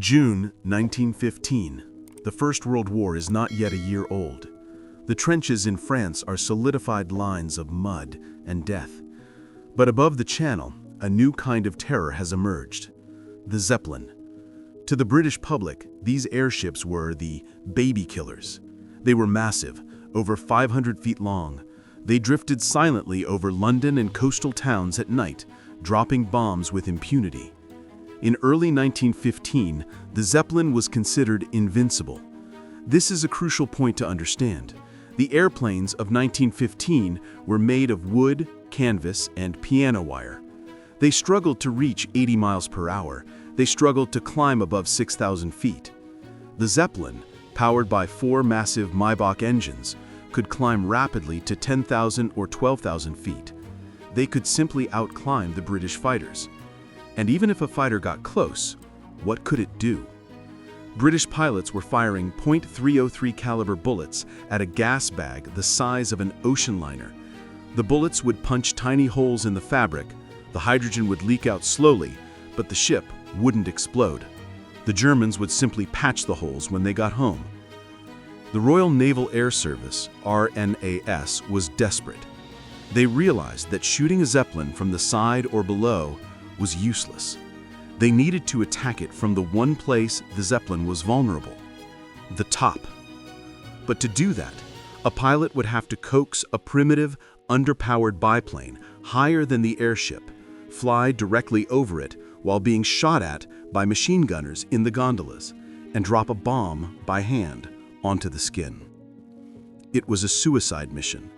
June 1915. The First World War is not yet a year old. The trenches in France are solidified lines of mud and death. But above the Channel, a new kind of terror has emerged: the Zeppelin. To the British public, these airships were the baby killers. They were massive, over 500 feet long. They drifted silently over London and coastal towns at night, dropping bombs with impunity. In early 1915, the Zeppelin was considered invincible. This is a crucial point to understand. The airplanes of 1915 were made of wood, canvas, and piano wire. They struggled to reach 80 miles per hour. They struggled to climb above 6,000 feet. The Zeppelin, powered by 4 massive Maybach engines, could climb rapidly to 10,000 or 12,000 feet. They could simply outclimb the British fighters. And even if a fighter got close, what could it do? British pilots were firing .303 caliber bullets at a gas bag the size of an ocean liner. The bullets would punch tiny holes in the fabric. The hydrogen would leak out slowly, but the ship wouldn't explode. The Germans would simply patch the holes when they got home. The Royal Naval Air Service, RNAS, was desperate. They realized that shooting a Zeppelin from the side or below was useless. They needed to attack it from the one place the Zeppelin was vulnerable: the top. But to do that, a pilot would have to coax a primitive, underpowered biplane higher than the airship, fly directly over it while being shot at by machine gunners in the gondolas, and drop a bomb by hand onto the skin. It was a suicide mission,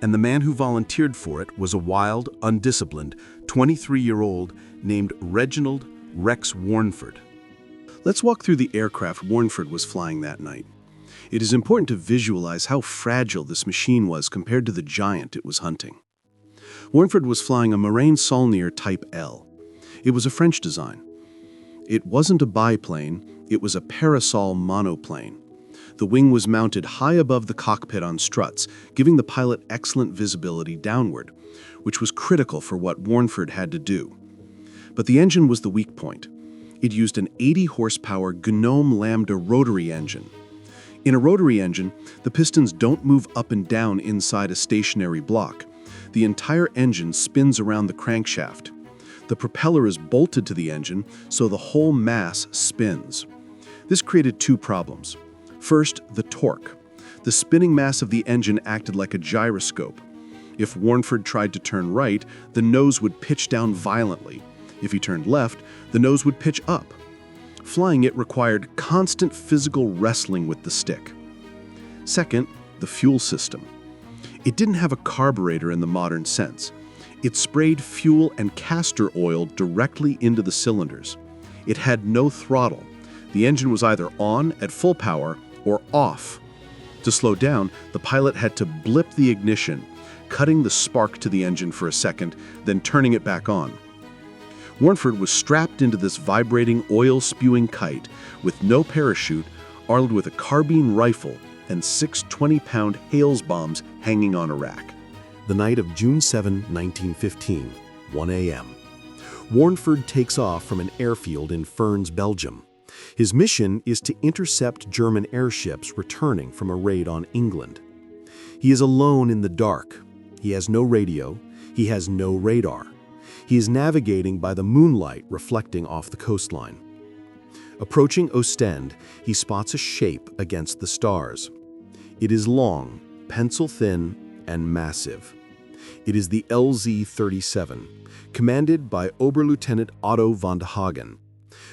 and the man who volunteered for it was a wild, undisciplined 23-year-old named Reginald Rex Warneford. Let's walk through the aircraft Warneford was flying that night. It is important to visualize how fragile this machine was compared to the giant it was hunting. Warneford was flying a Morane-Saulnier Type L. It was a French design. It wasn't a biplane, it was a parasol monoplane. The wing was mounted high above the cockpit on struts, giving the pilot excellent visibility downward, which was critical for what Warneford had to do. But the engine was the weak point. It used an 80-horsepower Gnome Lambda rotary engine. In a rotary engine, the pistons don't move up and down inside a stationary block. The entire engine spins around the crankshaft. The propeller is bolted to the engine, so the whole mass spins. This created 2 problems. First, the torque. The spinning mass of the engine acted like a gyroscope. If Warneford tried to turn right, the nose would pitch down violently. If he turned left, the nose would pitch up. Flying it required constant physical wrestling with the stick. Second, the fuel system. It didn't have a carburetor in the modern sense. It sprayed fuel and castor oil directly into the cylinders. It had no throttle. The engine was either on at full power or off. To slow down, the pilot had to blip the ignition, cutting the spark to the engine for a second, then turning it back on. Warneford was strapped into this vibrating, oil-spewing kite with no parachute, armed with a carbine rifle and 6 20-pound Hales bombs hanging on a rack. The night of June 7, 1915, 1 a.m. Warneford takes off from an airfield in Furnes, Belgium. His mission is to intercept German airships returning from a raid on England. He is alone in the dark. He has no radio. He has no radar. He is navigating by the moonlight reflecting off the coastline. Approaching Ostend, he spots a shape against the stars. It is long, pencil-thin, and massive. It is the LZ-37, commanded by Oberlieutenant Otto von de Hagen.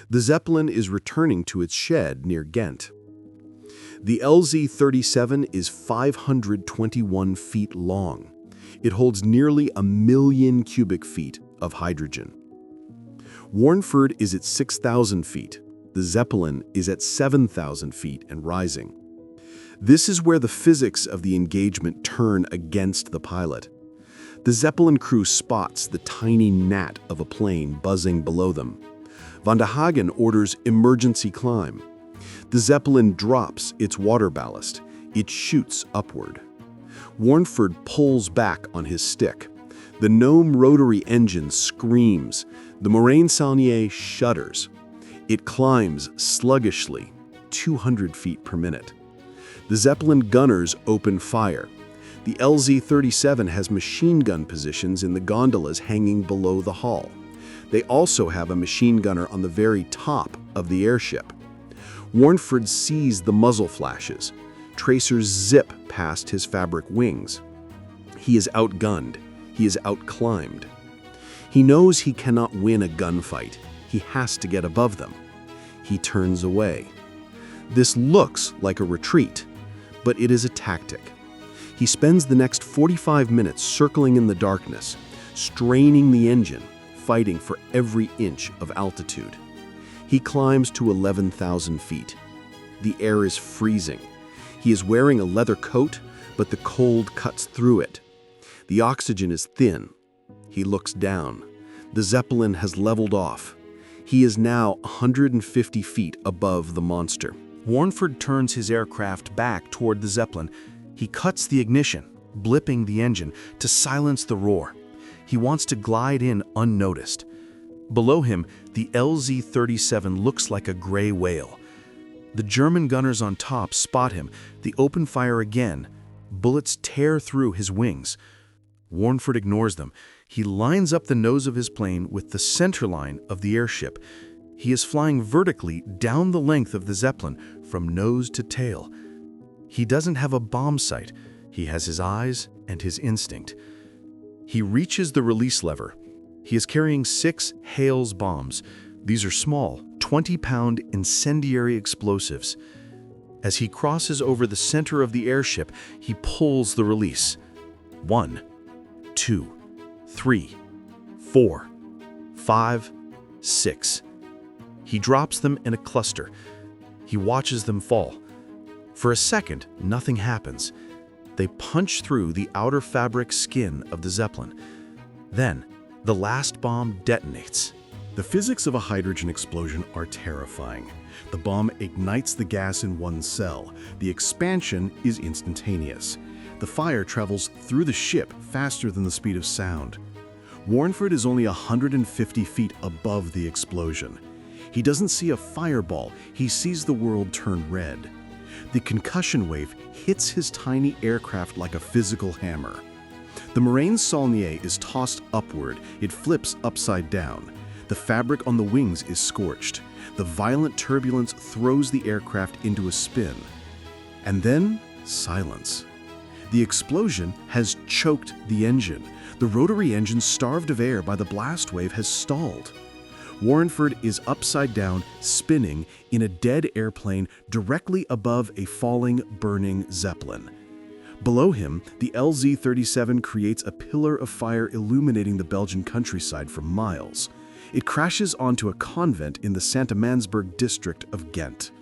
The Zeppelin is returning to its shed near Ghent. The LZ-37 is 521 feet long. It holds nearly 1 million cubic feet of hydrogen. Warneford is at 6,000 feet. The Zeppelin is at 7,000 feet and rising. This is where the physics of the engagement turn against the pilot. The Zeppelin crew spots the tiny gnat of a plane buzzing below them. Von de Hagen orders emergency climb. The Zeppelin drops its water ballast. It shoots upward. Warneford pulls back on his stick. The Gnome rotary engine screams. The Morane-Saulnier shudders. It climbs sluggishly, 200 feet per minute. The Zeppelin gunners open fire. The LZ-37 has machine gun positions in the gondolas hanging below the hull. They also have a machine gunner on the very top of the airship. Warneford sees the muzzle flashes. Tracers zip past his fabric wings. He is outgunned. He is outclimbed. He knows he cannot win a gunfight. He has to get above them. He turns away. This looks like a retreat, but it is a tactic. He spends the next 45 minutes circling in the darkness, straining the engine, fighting for every inch of altitude. He climbs to 11,000 feet. The air is freezing. He is wearing a leather coat, but the cold cuts through it. The oxygen is thin. He looks down. The Zeppelin has leveled off. He is now 150 feet above the monster. Warneford turns his aircraft back toward the Zeppelin. He cuts the ignition, blipping the engine to silence the roar. He wants to glide in unnoticed. Below him, the LZ-37 looks like a gray whale. The German gunners on top spot him. They open fire again. Bullets tear through his wings. Warneford ignores them. He lines up the nose of his plane with the center line of the airship. He is flying vertically down the length of the Zeppelin, from nose to tail. He doesn't have a bomb sight. He has his eyes and his instinct. He reaches the release lever. He is carrying 6 Hales bombs. These are small, 20-pound incendiary explosives. As he crosses over the center of the airship, he pulls the release. 1, 2, 3, 4, 5, 6. He drops them in a cluster. He watches them fall. For a second, nothing happens. They punch through the outer fabric skin of the Zeppelin. Then, the last bomb detonates. The physics of a hydrogen explosion are terrifying. The bomb ignites the gas in one cell. The expansion is instantaneous. The fire travels through the ship faster than the speed of sound. Warneford is only 150 feet above the explosion. He doesn't see a fireball. He sees the world turn red. The concussion wave hits his tiny aircraft like a physical hammer. The Morane-Saulnier is tossed upward. It flips upside down. The fabric on the wings is scorched. The violent turbulence throws the aircraft into a spin. And then, silence. The explosion has choked the engine. The rotary engine, starved of air by the blast wave, has stalled. Warneford is upside down, spinning in a dead airplane directly above a falling, burning Zeppelin. Below him, the LZ-37 creates a pillar of fire illuminating the Belgian countryside for miles. It crashes onto a convent in the Amandsberg district of Ghent.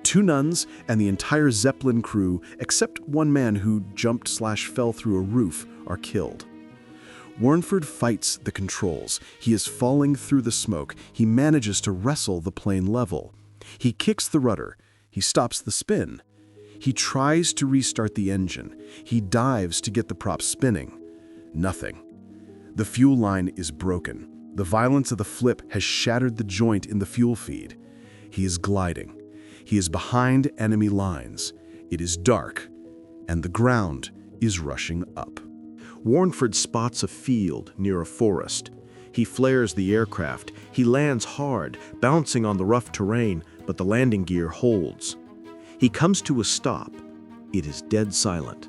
2 nuns and the entire Zeppelin crew, except one man who jumped/fell through a roof, are killed. Warneford fights the controls. He is falling through the smoke. He manages to wrestle the plane level. He kicks the rudder. He stops the spin. He tries to restart the engine. He dives to get the prop spinning. Nothing. The fuel line is broken. The violence of the flip has shattered the joint in the fuel feed. He is gliding. He is behind enemy lines. It is dark, and the ground is rushing up. Warneford spots a field near a forest. He flares the aircraft. He lands hard, bouncing on the rough terrain, but the landing gear holds. He comes to a stop. It is dead silent.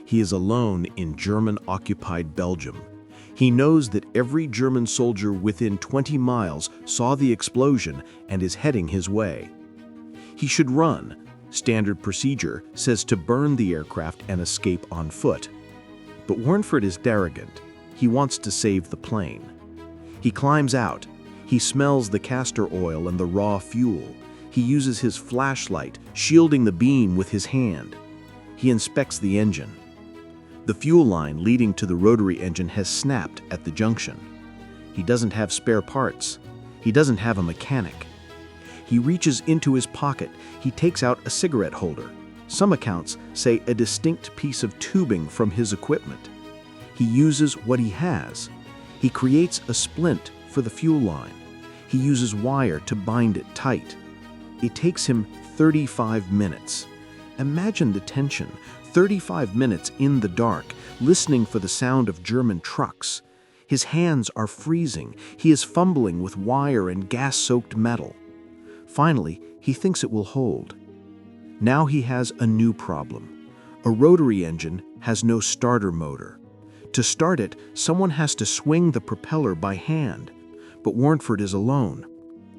He is alone in German-occupied Belgium. He knows that every German soldier within 20 miles saw the explosion and is heading his way. He should run. Standard procedure says to burn the aircraft and escape on foot. But Warneford is arrogant. He wants to save the plane. He climbs out. He smells the castor oil and the raw fuel. He uses his flashlight, shielding the beam with his hand. He inspects the engine. The fuel line leading to the rotary engine has snapped at the junction. He doesn't have spare parts. He doesn't have a mechanic. He reaches into his pocket. He takes out a cigarette holder. Some accounts say a distinct piece of tubing from his equipment. He uses what he has. He creates a splint for the fuel line. He uses wire to bind it tight. It takes him 35 minutes. Imagine the tension, 35 minutes in the dark, listening for the sound of German trucks. His hands are freezing. He is fumbling with wire and gas-soaked metal. Finally, he thinks it will hold. Now he has a new problem. A rotary engine has no starter motor. To start it, someone has to swing the propeller by hand, but Warneford is alone.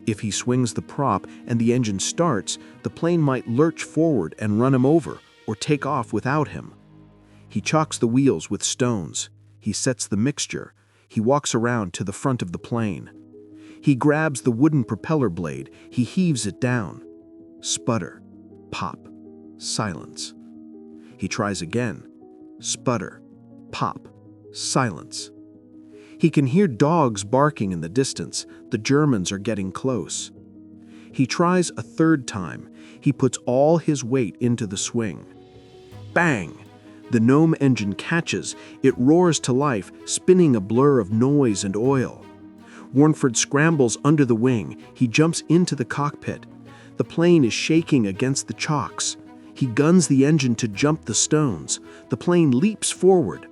If he swings the prop and the engine starts, the plane might lurch forward and run him over or take off without him. He chocks the wheels with stones. He sets the mixture. He walks around to the front of the plane. He grabs the wooden propeller blade. He heaves it down. Sputter. Pop. Silence. He tries again. Sputter. Pop. Silence. He can hear dogs barking in the distance. The Germans are getting close. He tries a third time. He puts all his weight into the swing. Bang! The Gnome engine catches. It roars to life, spinning a blur of noise and oil. Warneford scrambles under the wing. He jumps into the cockpit. The plane is shaking against the chocks. He guns the engine to jump the stones. The plane leaps forward.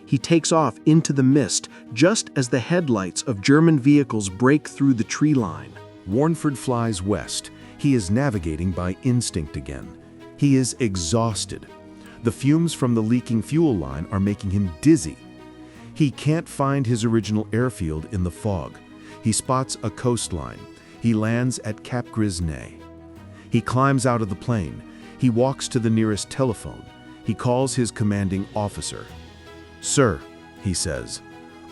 He takes off into the mist just as the headlights of German vehicles break through the tree line. Warneford flies west. He is navigating by instinct again. He is exhausted. The fumes from the leaking fuel line are making him dizzy. He can't find his original airfield in the fog. He spots a coastline. He lands at Cap Gris-Nez. He climbs out of the plane. He walks to the nearest telephone. He calls his commanding officer. "Sir," he says,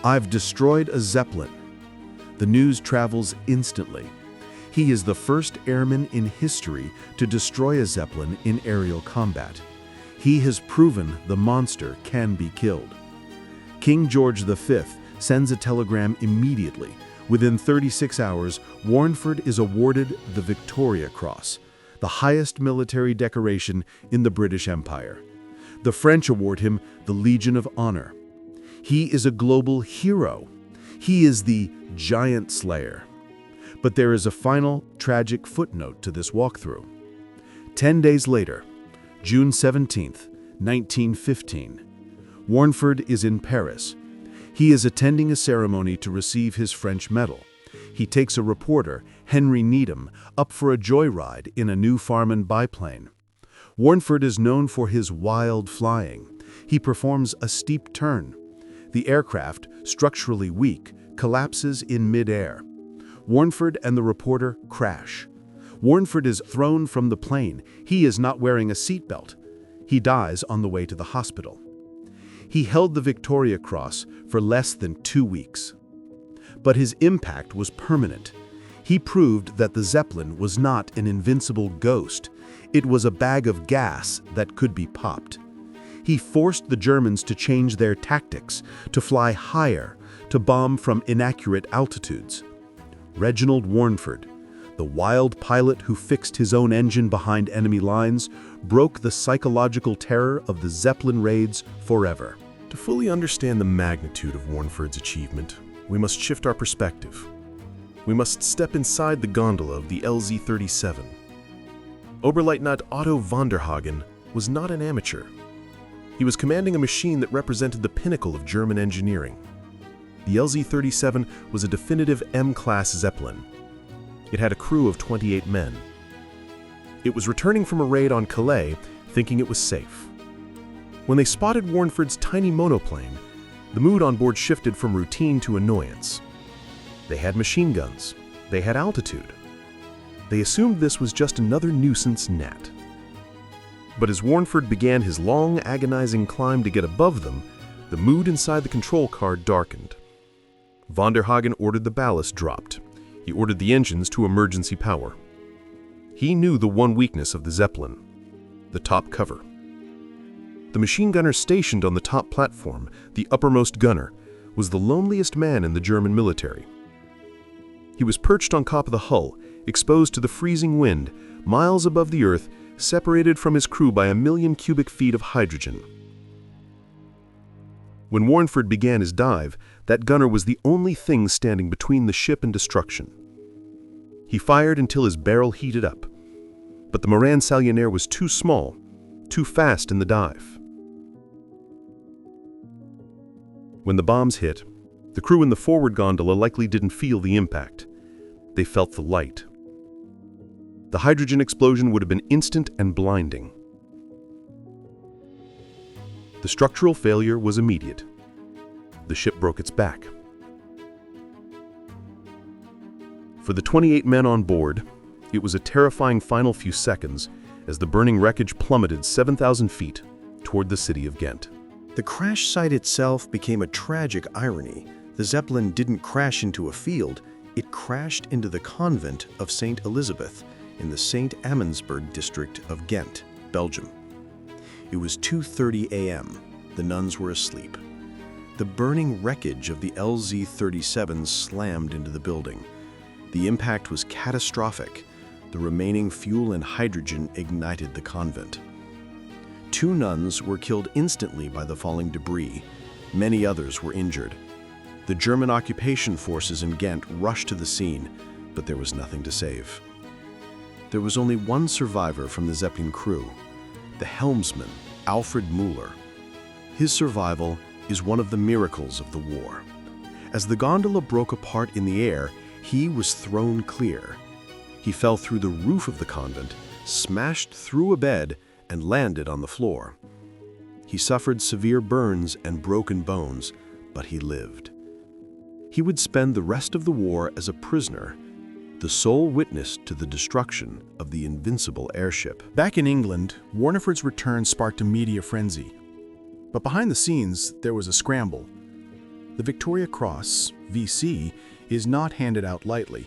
"I've destroyed a Zeppelin." The news travels instantly. He is the first airman in history to destroy a Zeppelin in aerial combat. He has proven the monster can be killed. King George V sends a telegram immediately. Within 36 hours, Warneford is awarded the Victoria Cross, the highest military decoration in the British Empire. The French award him the Legion of Honor. He is a global hero. He is the giant slayer. But there is a final tragic footnote to this walkthrough. 10 days later, June 17th, 1915, Warneford is in Paris. He is attending a ceremony to receive his French medal. He takes a reporter, Henry Needham, up for a joyride in a new Farman biplane. Warneford is known for his wild flying. He performs a steep turn. The aircraft, structurally weak, collapses in mid-air. Warneford and the reporter crash. Warneford is thrown from the plane. He is not wearing a seatbelt. He dies on the way to the hospital. He held the Victoria Cross for less than 2 weeks. But his impact was permanent. He proved that the Zeppelin was not an invincible ghost. It was a bag of gas that could be popped. He forced the Germans to change their tactics, to fly higher, to bomb from inaccurate altitudes. Reginald Warneford, the wild pilot who fixed his own engine behind enemy lines, broke the psychological terror of the Zeppelin raids forever. To fully understand the magnitude of Warneford's achievement, we must shift our perspective. We must step inside the gondola of the LZ-37. Oberleutnant Otto von der Hagen was not an amateur. He was commanding a machine that represented the pinnacle of German engineering. The LZ-37 was a definitive M-class Zeppelin. It had a crew of 28 men. It was returning from a raid on Calais, thinking it was safe. When they spotted Warneford's tiny monoplane, the mood on board shifted from routine to annoyance. They had machine guns. They had altitude. They assumed this was just another nuisance gnat. But as Warneford began his long, agonizing climb to get above them, the mood inside the control car darkened. Von der Hagen ordered the ballast dropped. He ordered the engines to emergency power. He knew the one weakness of the Zeppelin: the top cover. The machine gunner stationed on the top platform, the uppermost gunner, was the loneliest man in the German military. He was perched on top of the hull, exposed to the freezing wind, miles above the earth, separated from his crew by 1,000,000 cubic feet of hydrogen. When Warneford began his dive, that gunner was the only thing standing between the ship and destruction. He fired until his barrel heated up. But the Morane-Saulnier was too small, too fast in the dive. When the bombs hit, the crew in the forward gondola likely didn't feel the impact. They felt the light. The hydrogen explosion would have been instant and blinding. The structural failure was immediate. The ship broke its back. For the 28 men on board, it was a terrifying final few seconds as the burning wreckage plummeted 7,000 feet toward the city of Ghent. The crash site itself became a tragic irony. The Zeppelin didn't crash into a field, it crashed into the convent of St. Elizabeth in the St. Amandsberg district of Ghent, Belgium. It was 2:30 a.m. The nuns were asleep. The burning wreckage of the LZ-37 slammed into the building. The impact was catastrophic. The remaining fuel and hydrogen ignited the convent. 2 nuns were killed instantly by the falling debris. Many others were injured. The German occupation forces in Ghent rushed to the scene, but there was nothing to save. There was only one survivor from the Zeppelin crew, the helmsman, Alfred Müller. His survival is one of the miracles of the war. As the gondola broke apart in the air, he was thrown clear. He fell through the roof of the convent, smashed through a bed, and landed on the floor. He suffered severe burns and broken bones, but he lived. He would spend the rest of the war as a prisoner, the sole witness to the destruction of the invincible airship. Back in England, Warneford's return sparked a media frenzy. But behind the scenes, there was a scramble. The Victoria Cross, VC, is not handed out lightly.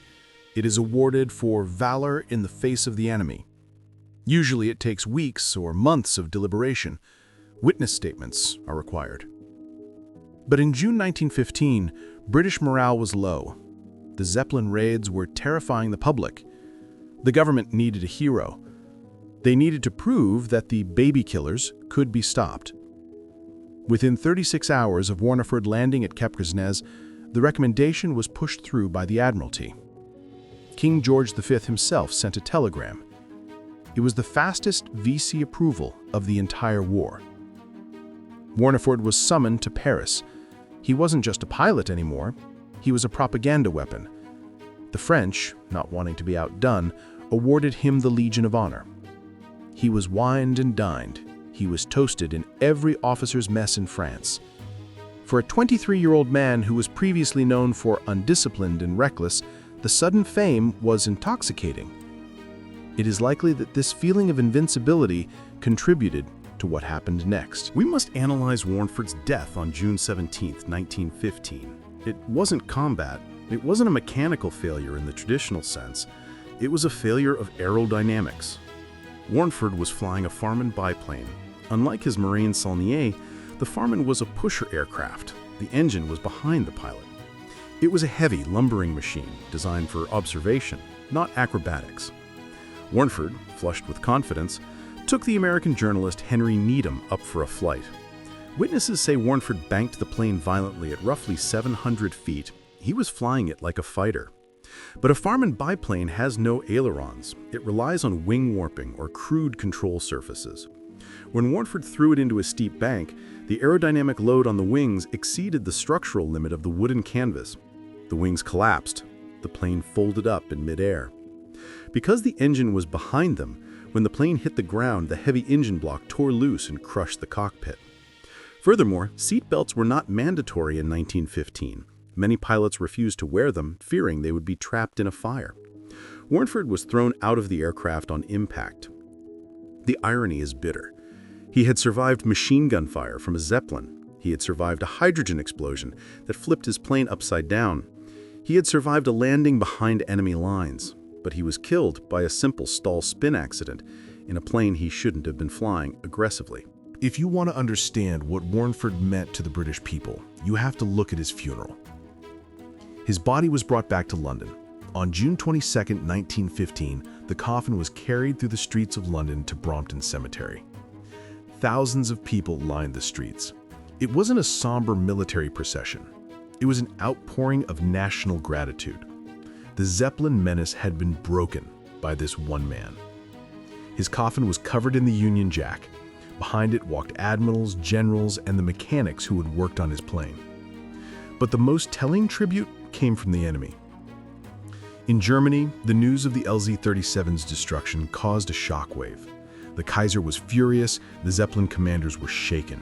It is awarded for valor in the face of the enemy. Usually it takes weeks or months of deliberation. Witness statements are required. But in June 1915, British morale was low. The Zeppelin raids were terrifying the public. The government needed a hero. They needed to prove that the baby killers could be stopped. Within 36 hours of Warneford landing at Cap Grisnez, the recommendation was pushed through by the Admiralty. King George V himself sent a telegram. It was the fastest VC approval of the entire war. Warneford was summoned to Paris. He wasn't just a pilot anymore, he was a propaganda weapon. The French, not wanting to be outdone, awarded him the Legion of Honor. He was wined and dined. He was toasted in every officer's mess in France. For a 23-year-old man who was previously known for undisciplined and reckless, the sudden fame was intoxicating. It is likely that this feeling of invincibility contributed to what happened next. We must analyze Warneford's death on June 17, 1915. It wasn't combat. It wasn't a mechanical failure in the traditional sense. It was a failure of aerodynamics. Warneford was flying a Farman biplane. Unlike his Morane-Saulnier, the Farman was a pusher aircraft. The engine was behind the pilot. It was a heavy, lumbering machine designed for observation, not acrobatics. Warneford, flushed with confidence, took the American journalist Henry Needham up for a flight. Witnesses say Warneford banked the plane violently at roughly 700 feet. He was flying it like a fighter. But a Farman biplane has no ailerons. It relies on wing warping or crude control surfaces. When Warneford threw it into a steep bank, the aerodynamic load on the wings exceeded the structural limit of the wooden canvas. The wings collapsed. The plane folded up in midair. Because the engine was behind them, when the plane hit the ground, the heavy engine block tore loose and crushed the cockpit. Furthermore, seat belts were not mandatory in 1915. Many pilots refused to wear them, fearing they would be trapped in a fire. Warneford was thrown out of the aircraft on impact. The irony is bitter. He had survived machine gun fire from a Zeppelin. He had survived a hydrogen explosion that flipped his plane upside down. He had survived a landing behind enemy lines, but he was killed by a simple stall-spin accident in a plane he shouldn't have been flying aggressively. If you want to understand what Warneford meant to the British people, you have to look at his funeral. His body was brought back to London. On June 22, 1915, the coffin was carried through the streets of London to Brompton Cemetery. Thousands of people lined the streets. It wasn't a somber military procession. It was an outpouring of national gratitude. The Zeppelin menace had been broken by this one man. His coffin was covered in the Union Jack. Behind it walked admirals, generals, and the mechanics who had worked on his plane. But the most telling tribute came from the enemy. In Germany, the news of the LZ-37's destruction caused a shockwave. The Kaiser was furious, the Zeppelin commanders were shaken.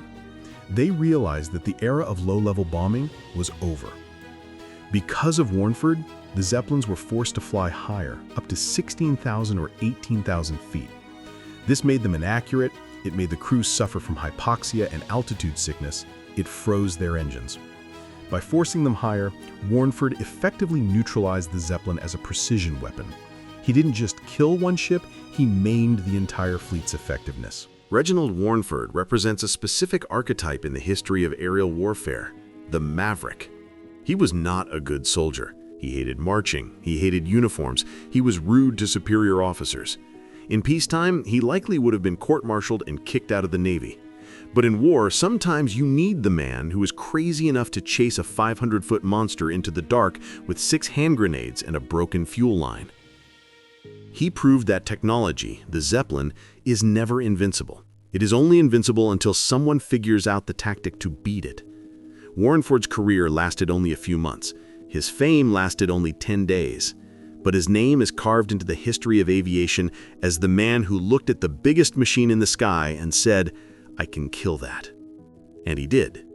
They realized that the era of low-level bombing was over. Because of Warneford, the Zeppelins were forced to fly higher, up to 16,000 or 18,000 feet. This made them inaccurate, it made the crews suffer from hypoxia and altitude sickness, it froze their engines. By forcing them higher, Warneford effectively neutralized the Zeppelin as a precision weapon. He didn't just kill one ship, he maimed the entire fleet's effectiveness. Reginald Warneford represents a specific archetype in the history of aerial warfare, the maverick. He was not a good soldier. He hated marching, he hated uniforms, he was rude to superior officers. In peacetime, he likely would have been court-martialed and kicked out of the Navy. But in war, sometimes you need the man who is crazy enough to chase a 500-foot monster into the dark with 6 hand grenades and a broken fuel line. He proved that technology, the Zeppelin, is never invincible. It is only invincible until someone figures out the tactic to beat it. Warneford's career lasted only a few months. His fame lasted only 10 days. But his name is carved into the history of aviation as the man who looked at the biggest machine in the sky and said, "I can kill that." And he did.